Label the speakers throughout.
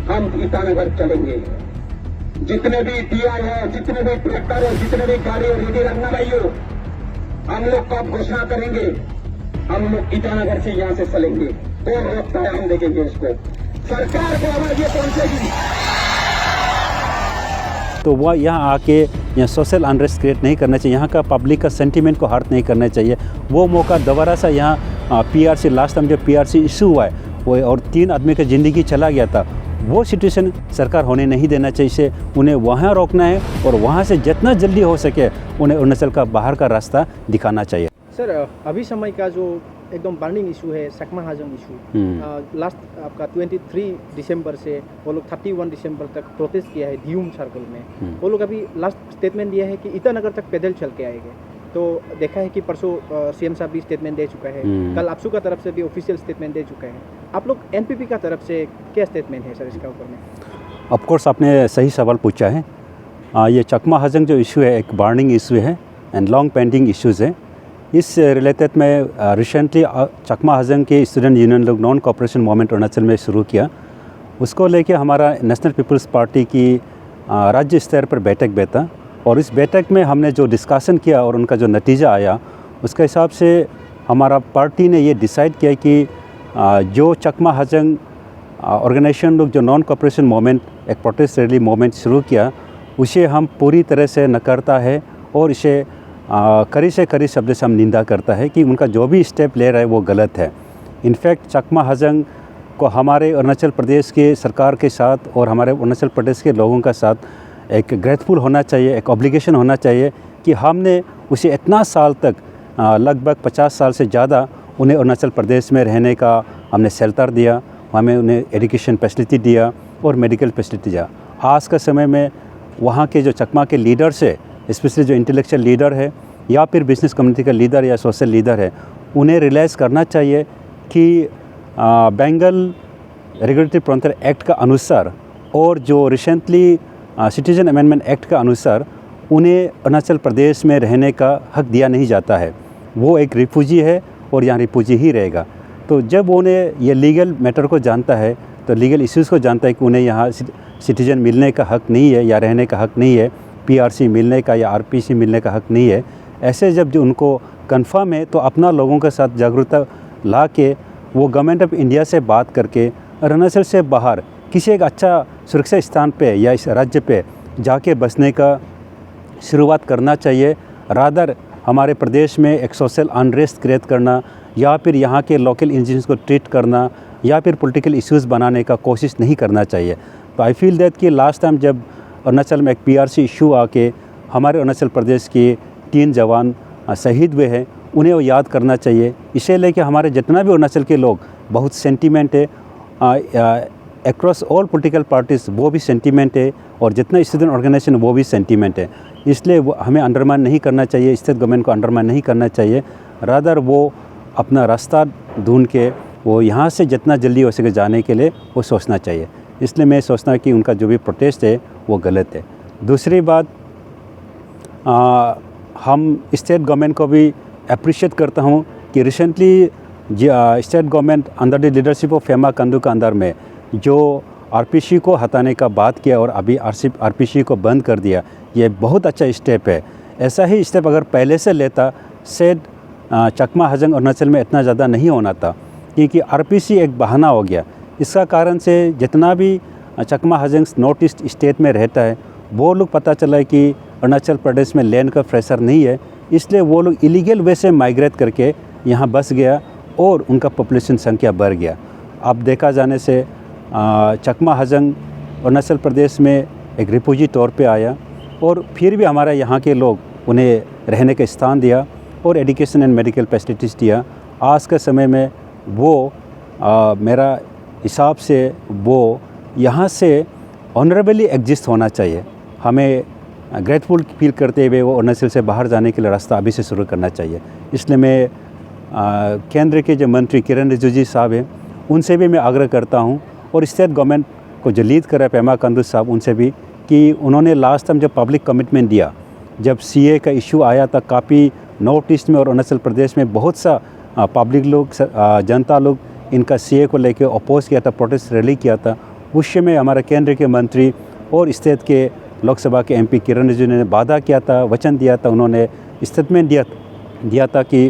Speaker 1: हम ईटानगर चलेंगे। जितने भी टीआई है, जितने भी ट्रैक्टर है, जितने भी गाड़ी है, रेडी रखना भाइयों। हम लोग कब घोषणा करेंगे, हम लोग ईटानगर से यहां से चलेंगे। कौन रोकता है, हम देखेंगे उसको। सरकार को आवाज ये पहुंचेगी।
Speaker 2: तो वह यहाँ आके यहाँ सोशल अनरेस्ट क्रिएट नहीं करना चाहिए, यहाँ का पब्लिक का सेंटीमेंट को हर्ट नहीं करना चाहिए। वो मौका दोबारा सा यहाँ पीआरसी लास्ट टाइम जो पीआरसी इशू हुआ है वो और 3 आदमी का ज़िंदगी चला गया था, वो सिचुएशन सरकार होने नहीं देना चाहिए। इसे उन्हें वहाँ रोकना है और वहाँ से जितना जल्दी हो सके उन्हें अरुणाचल का बाहर का रास्ता दिखाना चाहिए।
Speaker 3: सर अभी समय का जो एकदम बर्निंग इशू है चकमा हाजंग इशू, लास्ट आपका 23 दिसंबर से वो लोग 31 दिसंबर तक प्रोटेस्ट किया है दियूम सर्कल में। वो लोग अभी लास्ट स्टेटमेंट दिया है कि ईटानगर तक पैदल चल के आएंगे। तो देखा है कि परसों सीएम साहब भी स्टेटमेंट दे चुका है, कल आपसू का तरफ से भी ऑफिशियल स्टेटमेंट दे चुका है। आप लोग एनपीपी का तरफ से क्या स्टेटमेंट है सर इसका ऊपर में?
Speaker 2: ऑफकोर्स आपने सही सवाल पूछा है। ये चकमा हाजंग जो इशू है एक बर्निंग इशू है एंड लॉन्ग पेंडिंग इश्यूज़ है। इस रिलेटेड में रिसेंटली चकमा हाजंग के स्टूडेंट यूनियन लोग नॉन कॉपरेशन मूवमेंट अरुणाचल में शुरू किया। उसको लेके हमारा नेशनल पीपल्स पार्टी की राज्य स्तर पर बैठक बैठा और इस बैठक में हमने जो डिस्कशन किया और उनका जो नतीजा आया उसके हिसाब से हमारा पार्टी ने ये डिसाइड किया कि जो चकमा हाजंग ऑर्गेनाइजेशन लोग जो नॉन कॉपरेशन मूवमेंट एक प्रोटेस्ट रैली मूवमेंट शुरू किया उसे हम पूरी तरह से नकारता है और इसे कड़ी से कड़ी शब्द से हम निंदा करता है कि उनका जो भी स्टेप ले रहा है वो गलत है। इनफैक्ट चकमा हाजंग को हमारे अरुणाचल प्रदेश के सरकार के साथ और हमारे अरुणाचल प्रदेश के लोगों का साथ एक ग्रेटफुल होना चाहिए, एक ऑब्लिगेशन होना चाहिए कि हमने उसे इतना साल तक लगभग 50 साल से ज़्यादा उन्हें अरुणाचल प्रदेश में रहने का हमने शेल्टर दिया, हमें उन्हें एजुकेशन फैसिलिटी दिया और मेडिकल फैसिलिटी दिया। आज का समय में वहाँ के जो चकमा के लीडर्स है, स्पेशली जो इंटेलेक्चुअल लीडर है या फिर बिजनेस कम्युनिटी का लीडर या सोशल लीडर है, उन्हें रियलाइज़ करना चाहिए कि बेंगल रेगुलेटरी फ्रंटियर एक्ट का अनुसार और जो रिसेंटली सिटीजन अमेंडमेंट एक्ट का अनुसार उन्हें अरुणाचल प्रदेश में रहने का हक दिया नहीं जाता है। वो एक रिफ्यूजी है और यहाँ रिफ्यूजी ही रहेगा। तो जब उन्हें ये लीगल मैटर को जानता है तो लीगल इश्यूज़ को जानता है कि उन्हें यहाँ सिटीजन मिलने का हक नहीं है या रहने का हक नहीं है, पीआरसी मिलने का या आरपीसी मिलने का हक नहीं है। ऐसे जब जो उनको कंफर्म है तो अपना लोगों के साथ जागरूकता ला के वो गवर्नमेंट ऑफ इंडिया से बात करके अरुणाचल से बाहर किसी एक अच्छा सुरक्षा स्थान पे या इस राज्य पे जाके बसने का शुरुआत करना चाहिए। रादर हमारे प्रदेश में एक सोशल अनरेस्ट क्रिएट करना या फिर यहाँ के लोकल इंजीनियर्स को ट्रीट करना या फिर पॉलिटिकल इश्यूज़ बनाने का कोशिश नहीं करना चाहिए। तो आई फील दैट कि लास्ट टाइम जब अरुणाचल में एक पीआरसी इशू आके हमारे अरुणाचल प्रदेश के 3 जवान शहीद हुए हैं, उन्हें वो याद करना चाहिए। इसे लेके हमारे जितना भी अरुणाचल के लोग बहुत सेंटीमेंट है, अक्रॉस ऑल पॉलिटिकल पार्टीज़ वो भी सेंटीमेंट है और जितना स्टूडेंट ऑर्गेनाइजेशन वो भी सेंटीमेंट है। इसलिए वो हमें अंडरमाइन नहीं करना चाहिए, स्टेट गवर्नमेंट को अंडरमाइन नहीं करना चाहिए। रादर वो अपना रास्ता ढूंढ के वो यहाँ से जितना जल्दी हो सके जाने के लिए वो सोचना चाहिए। इसलिए मैं सोचता कि उनका जो भी प्रोटेस्ट है वो गलत है। दूसरी बात, हम स्टेट गवर्नमेंट को भी अप्रिशिएट करता हूँ कि recently state government under the leadership of Pema Khandu का अंदर में जो आरपीसी को हटाने का बात किया और अभी आरपीसी को बंद कर दिया, ये बहुत अच्छा स्टेप है। ऐसा ही स्टेप अगर पहले से लेता शायद चकमा हाजंग अरुणाचल में इतना ज़्यादा नहीं होना था, क्योंकि आरपीसी एक बहाना हो गया। इसका कारण से जितना भी चकमा हाजंग नॉर्थ ईस्ट स्टेट में रहता है वो लोग पता चला है कि अरुणाचल प्रदेश में लैंड का प्रेशर नहीं है, इसलिए वो लोग इलीगल वे से माइग्रेट करके यहाँ बस गया और उनका पॉपुलेशन संख्या बढ़ गया। अब देखा जाने से चकमा हाजंग अरुणाचल प्रदेश में एक रिफ्यूजी तौर पे आया और फिर भी हमारा यहाँ के लोग उन्हें रहने का स्थान दिया और एजुकेशन एंड मेडिकल फैसिलिटीज़ दिया। आज के समय में वो मेरा हिसाब से वो यहाँ से ऑनरेबली एग्जिस्ट होना चाहिए। हमें ग्रेटफुल फील करते हुए वो अरुणाचल से बाहर जाने के लिए रास्ता अभी से शुरू करना चाहिए। इसलिए मैं केंद्र के जो मंत्री किरण रिजिजू साहब हैं उनसे भी मैं आग्रह करता हूँ और स्टेट गवर्नमेंट को जो लीड कर रहा है पेमा खांडू साहब, उनसे भी कि उन्होंने लास्ट टाइम जब पब्लिक कमिटमेंट दिया, जब सीए का इशू आया था, काफ़ी नॉर्थ ईस्ट में और अरुणाचल प्रदेश में बहुत सा पब्लिक लोग जनता लोग इनका सीए को लेके अपोज किया था, प्रोटेस्ट रैली किया था, उस समय हमारे केंद्र के मंत्री और स्टेट के लोकसभा के एमपी किरण रिजिजू ने वादा किया था, वचन दिया था, उन्होंने स्टेटमेंट दिया था कि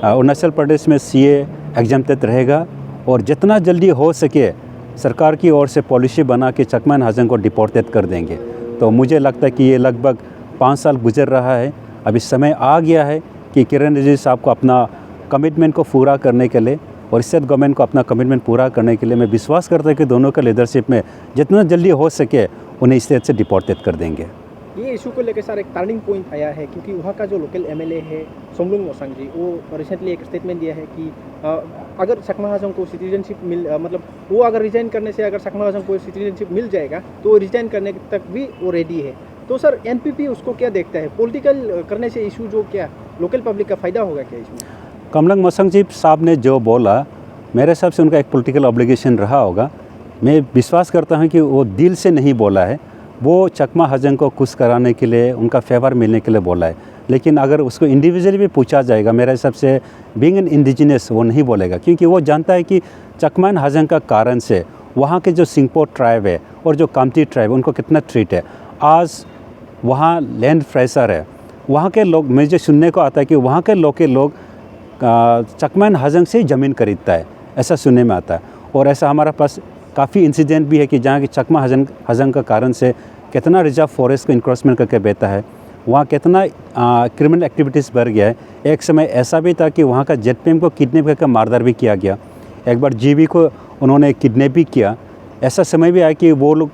Speaker 2: अरुणाचल प्रदेश में सीए एग्जाम्प्टेड रहेगा और जितना जल्दी हो सके सरकार की ओर से पॉलिसी बना के चकमा एंड हाजंग को डिपोर्टेड कर देंगे। तो मुझे लगता है कि ये लगभग 5 साल गुजर रहा है, अभी समय आ गया है कि किरण रिजिजू साहब को अपना कमिटमेंट को पूरा करने के लिए और स्टेट गवर्नमेंट को अपना कमिटमेंट पूरा करने के लिए मैं विश्वास करता हूँ कि दोनों का लीडरशिप में जितना जल्दी हो सके उन्हें स्टेट से डिपोर्टेड कर देंगे।
Speaker 3: ये इशू को लेकर सर एक टर्निंग पॉइंट आया है क्योंकि वहाँ का जो लोकल एमएलए है सोमलुंग मोसांग जी, वो रिसेंटली एक स्टेटमेंट दिया है कि अगर चकमा हाजंग को सिटीजनशिप मतलब वो अगर रिजाइन करने से अगर चकमा हाजंग को सिटीजनशिप मिल जाएगा तो रिजाइन करने तक भी वो रेडी है। तो सर एनपीपी उसको क्या देखता है, पॉलिटिकल करने से इशू जो क्या लोकल पब्लिक का फ़ायदा होगा क्या इसमें?
Speaker 2: कमलंग मोसांग जी साहब ने जो बोला मेरे हिसाब से उनका एक पॉलिटिकल ऑब्लिगेशन रहा होगा। मैं विश्वास करता हूँ कि वो दिल से नहीं बोला है, वो चकमा हाजंग को खुश कराने के लिए, उनका फेवर मिलने के लिए बोला है। लेकिन अगर उसको इंडिविजुअली भी पूछा जाएगा मेरे हिसाब से बीइंग एन इंडिजिनस वो नहीं बोलेगा, क्योंकि वो जानता है कि चकमा एंड हाजंग का कारण से वहाँ के जो सिंगपो ट्राइब है और जो कामती ट्राइब उनको कितना ट्रीट है। आज वहाँ लैंड फ्रेशर है, वहाँ के लोग, मुझे सुनने को आता है कि वहाँ के लोग चकमा एंड हाजंग से ज़मीन खरीदता है, ऐसा सुनने में आता है। और ऐसा हमारे पास काफ़ी इंसिडेंट भी है कि जहाँ की चकमा हाजंग का कारण से कितना रिजर्व फॉरेस्ट को इंक्रोचमेंट करके बेहता है, वहाँ कितना क्रिमिनल एक्टिविटीज़ बढ़ गया है। एक समय ऐसा भी था कि वहाँ का जेटपीएम को किडनैप करके मारदार भी किया गया, एक बार जीबी को उन्होंने किडनैप भी किया। ऐसा समय भी आया कि वो लोग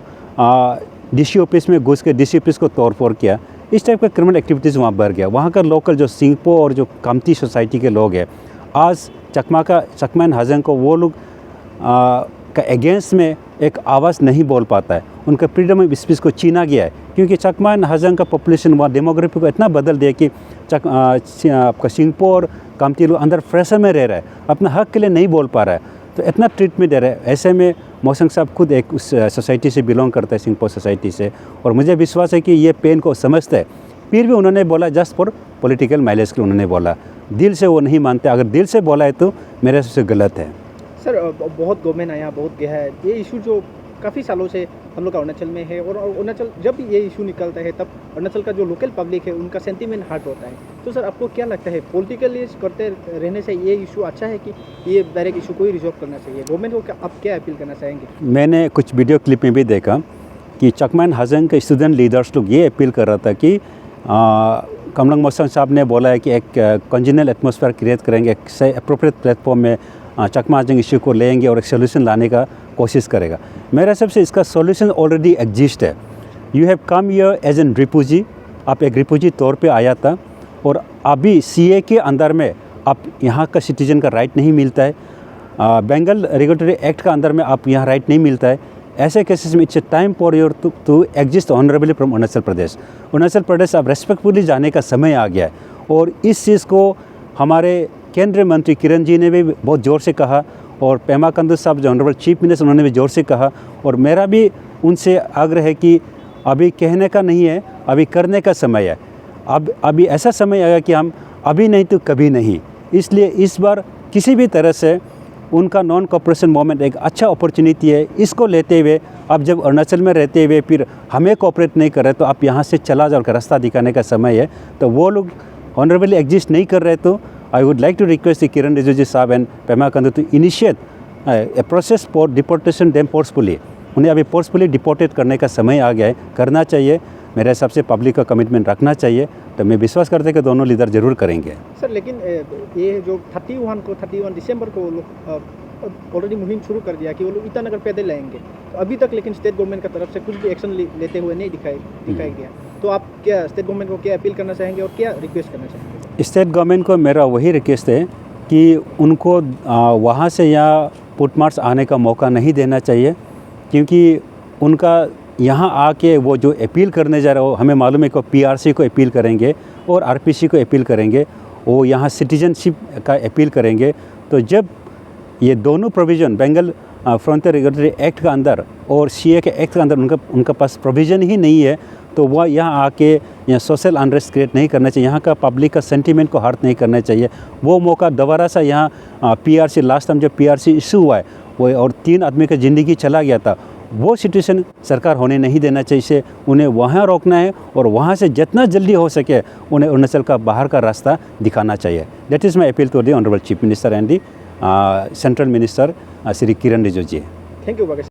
Speaker 2: डीसी ऑफिस में घुस के डीसी ऑफिस को तोड़फोड़ किया। इस टाइप का क्रिमिनल एक्टिविटीज़ वहाँ बढ़ गया। वहाँ का लोकल जो सिंगपो और जो कामती सोसाइटी के लोग हैं, आज चकमा एंड हाजंग को वो लोग का अगेंस्ट में एक आवाज़ नहीं बोल पाता है, उनका फ्रीडम ऑफ स्पीच को छीना गया है। क्योंकि चकमा एंड हाजंग का पॉपुलेशन वहाँ डेमोग्राफी को इतना बदल दिया कि आपका सिंगपो और कामती लोग अंदर प्रेशर में रह रहा है, अपना हक के लिए नहीं बोल पा रहा है, तो इतना ट्रीटमेंट दे रहा है। ऐसे में मोसांग साहब खुद एक उस सोसाइटी से बिलोंग करता है, सिंगपो सोसाइटी से, और मुझे विश्वास है कि ये पेन को समझता है। फिर भी उन्होंने बोला जस्ट फॉर पॉलिटिकल माइलेज के उन्होंने बोला, दिल से वो नहीं मानते। अगर दिल से बोला है तो मेरे हिसाब से गलत है।
Speaker 3: सर बहुत गवर्नमेंट आया, बहुत गया है, ये इशू जो काफ़ी सालों से हम लोग अरुणाचल में है, और अरुणाचल जब ये इशू निकलता है तब अरुणाचल का जो लोकल पब्लिक है उनका सेंटीमेंट हर्ट होता है। तो सर आपको क्या लगता है पॉलिटिकली करते रहने से ये इशू अच्छा है कि ये डायरेक्ट इशू को ही रिजॉल्व करना चाहिए? गवर्नमेंट को आप क्या अपील करना चाहेंगे? मैंने
Speaker 2: कुछ वीडियो क्लिप में भी देखा कि चकमा एंड हाजंग के स्टूडेंट लीडर्स लोग ये अपील कर रहा था कि कमलंग मोसांग साहब ने बोला है कि एक कॉन्जिनल एटमॉस्फेयर क्रिएट करेंगे, एक सही अप्रोप्रिएट प्लेटफॉर्म में चकमा हाजंग इशू को लेंगे और एक सोल्यूशन लाने का कोशिश करेगा। मेरे हिसाब से इसका सोल्यूशन ऑलरेडी एग्जिस्ट है। You have come here as an refugee, आप एक रिफ्यूजी तौर पे आया था, और अभी सीए के अंदर में आप यहाँ का सिटीजन का राइट नहीं मिलता है, बेंगल रेगुलेटरी एक्ट का अंदर में आप यहाँ राइट नहीं मिलता है। ऐसे केसेस में it's a time for your to exist honourably from Arunachal Pradesh. Arunachal Pradesh अब रेस्पेक्टफुली जाने का समय आ गया है, और इस चीज़ को हमारे केंद्रीय मंत्री किरण जी ने भी बहुत ज़ोर से कहा, और पेमा खांडू साहब जो ऑनरेबल चीफ मिनिस्टर उन्होंने भी ज़ोर से कहा, और मेरा भी उनसे आग्रह है कि अभी कहने का नहीं है, अभी करने का समय है। अभी ऐसा समय आएगा कि हम अभी नहीं तो कभी नहीं, इसलिए इस बार किसी भी तरह से उनका नॉन कोऑपरेशन मूवमेंट एक अच्छा अपॉर्चुनिटी है। इसको लेते हुए अब जब अरुणाचल में रहते हुए फिर हमें कोऑपरेट नहीं कर रहे तो आप यहाँ से चला जाओ, रास्ता दिखाने का समय है। तो वो लोग ऑनरेबली एग्जिस्ट नहीं कर रहे, तो I would like to request the Kiran Rijiju साहब and Pema Khandu to initiate a process for deportation them forcefully। उन्हें अभी फोर्सफुली डिपोर्टेड करने का समय आ गया है, करना चाहिए। मेरे हिसाब से पब्लिक का कमिटमेंट रखना चाहिए, तो मैं विश्वास करते कि दोनों लीडर जरूर करेंगे।
Speaker 3: सर लेकिन ये जो 31 दिसंबर को लोग ऑलरेडी मुहिम शुरू कर दिया कि वो लोग ईटानगर पैदल लाएंगे, तो अभी तक लेकिन स्टेट गवर्नमेंट की तरफ से कुछ भी एक्शन लेते हुए नहीं दिखाया गया। तो आप क्या स्टेट गवर्नमेंट को क्या अपील करना चाहेंगे और क्या रिक्वेस्ट करना चाहेंगे?
Speaker 2: स्टेट गवर्नमेंट को मेरा वही रिक्वेस्ट है कि उनको वहाँ से यहाँ पुटमार्च आने का मौका नहीं देना चाहिए, क्योंकि उनका यहाँ आके वो जो अपील करने जा रहा हो, हमें मालूम है कि पीआरसी को अपील करेंगे और आरपीसी को अपील करेंगे, वो यहाँ सिटीजनशिप का अपील करेंगे। तो जब ये दोनों provision Bengal frontier regulatory act का अंदर और सीए के एक्ट के अंदर उनका पास प्रोविज़न ही नहीं है, तो वह यहाँ आके यहाँ सोशल अनरेस्ट क्रिएट नहीं करना चाहिए, यहाँ का पब्लिक का सेंटीमेंट को हर्ट नहीं करना चाहिए। वो मौका दोबारा सा यहाँ PRC लास्ट टाइम जो PRC इशू हुआ है वो और 3 आदमी का ज़िंदगी चला गया था, वो सिचुएशन सरकार होने नहीं देना चाहिए। उन्हें वहाँ रोकना है और वहाँ से जितना जल्दी हो सके उन्हें अरुणाचल का बाहर का रास्ता दिखाना चाहिए। That is my appeal to the honourable chief minister and the central minister Shri Kiren Rijiju ji.
Speaker 3: Thank you.